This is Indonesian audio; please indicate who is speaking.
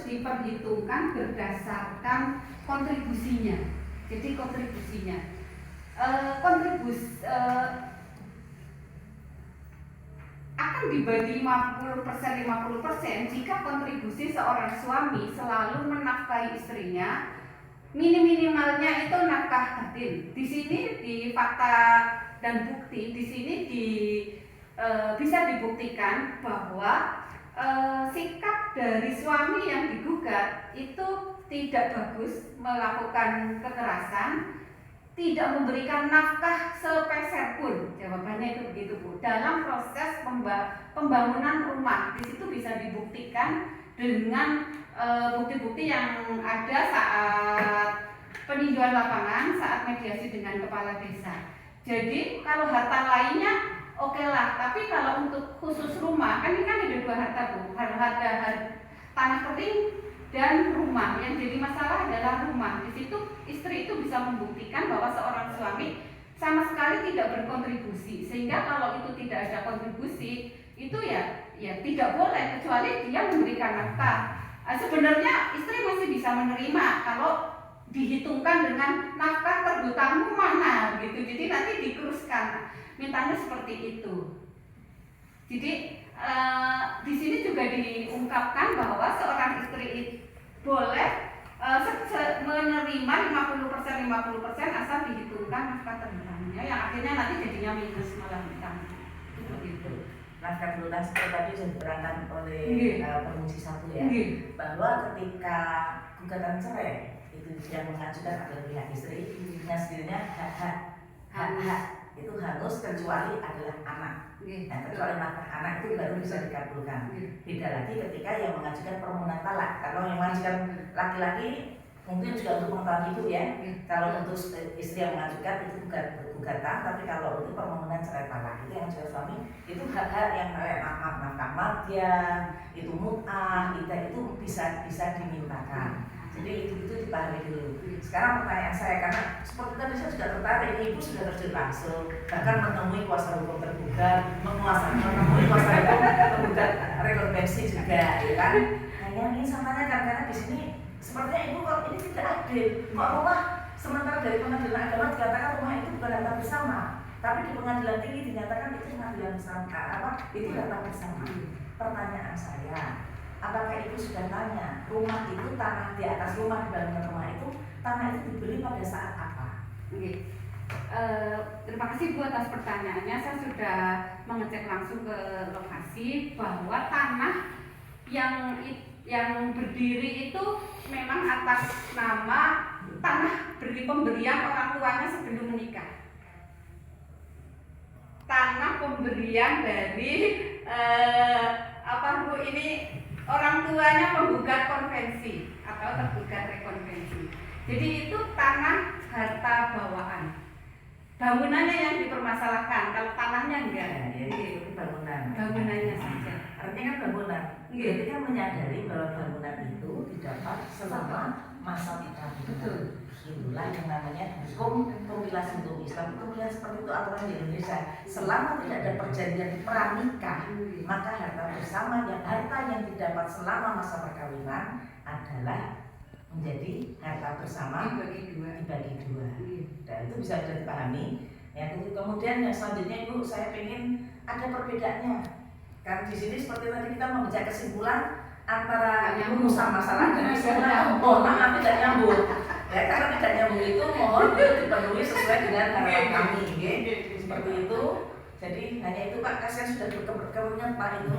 Speaker 1: diperhitungkan berdasarkan kontribusinya. Jadi kontribusinya akan dibagi 50% jika kontribusi seorang suami selalu menafkahi istrinya, minimalnya itu nafkah batin. Di sini di fakta dan bukti di sini bisa dibuktikan bahwa sikap dari suami yang digugat itu tidak bagus, melakukan kekerasan, tidak memberikan nafkah sepeser pun. Jawabannya itu begitu, Bu. Dalam proses pembangunan rumah, di situ bisa dibuktikan dengan bukti-bukti yang ada saat peninjauan lapangan, saat mediasi dengan kepala desa. Jadi kalau harta lainnya oke lah, tapi kalau untuk khusus rumah, kan ini kan ada dua harta, Bu. Harta tanah kering dan rumah. Yang jadi masalah adalah rumah. Di situ istri itu bisa membuktikan bahwa seorang suami sama sekali tidak berkontribusi, sehingga kalau itu tidak ada kontribusi itu ya tidak boleh, kecuali dia memberikan nafkah. Sebenarnya istri masih bisa menerima kalau dihitungkan dengan nafkah terbutangmu mana gitu. Jadi nanti dikuruskan, mintanya seperti itu. Jadi di sini juga diungkapkan bahwa seorang istri boleh menerima 50% asal dihitungkan nafkah terbutangnya, yang akhirnya nanti jadinya minus malah hutang. Begitu.
Speaker 2: Nafkah terlunas tadi sudah diterangkan oleh Permisi satu ya, bahwa ketika gugatan cerai itu yang mengajukan adalah pihak istri, dengan sendirinya hak itu harus kecuali adalah anak. Nah, kecuali nafkah anak itu baru bisa dikabulkan. Beda lagi ketika yang mengajukan permohonan talak. Kalau yang mengajukan laki-laki mungkin juga untuk pengetahuan itu ya. Kalau untuk istri yang mengajukan itu bukan gugatan, tapi kalau untuk permohonan cerai talak itu yang mengajukan suami itu hak-hak yang kayak nafkah madya, itu mut'ah, itu bisa dimintakan. Jadi itu dipahami dulu. Sekarang pertanyaan saya, karena seperti tadi saya sudah tertarik, ibu sudah terjun langsung, bahkan menemui kuasa hukum tergugat, menemui kuasa hukum tergugat rekonvensi juga, ya kan? Nah, yang ingin saya tanyakan, karena di sini sepertinya ibu kok ini tidak adil. Kok rumah sementara dari pengadilan agama dikatakan rumah itu bukan harta bersama, tapi di pengadilan tinggi dinyatakan itu pengadilan bersama, itu harta bersama. Pertanyaan saya, apakah ibu sudah tanya rumah itu, tanah di atas rumah, di bangunan rumah itu, tanah itu dibeli pada saat apa?
Speaker 1: Terima kasih Bu atas pertanyaannya. Saya sudah mengecek langsung ke lokasi bahwa tanah yang berdiri itu memang atas nama tanah beri pemberian orang tuanya sebelum menikah. Tanah pemberian dari Bu, ini orang tuanya penggugat konvensi atau tergugat rekonvensi. Jadi itu tanah harta bawaan. Bangunannya yang dipermasalahkan, kalau tanahnya enggak.
Speaker 2: Itu
Speaker 1: Bangunannya saja.
Speaker 2: Artinya kan bangunan. Jadi kan menyadari bahwa bangunan itu didapat selama masa kita hidup. Itulah yang namanya hukum kompilasi hukum Islam. Kemudian seperti itu aturan di Indonesia. Selama tidak ada perjanjian pranikah, maka harta bersama yang didapat selama masa perkawinan adalah menjadi harta bersama dibagi dua. Dan itu bisa dipahami. Ya, kemudian yang selanjutnya Ibu, saya ingin ada perbedaannya. Karena di sini seperti tadi kita membaca kesimpulan antara rumusan masalah dan kesimpulan. Maaf tidak nyambung. Ya, karena tidak nyambung itu mohon dipenuhi sesuai dengan harapan kami, seperti itu. Jadi hanya itu Pak, kasihan sudah berkerunyat Pak itu.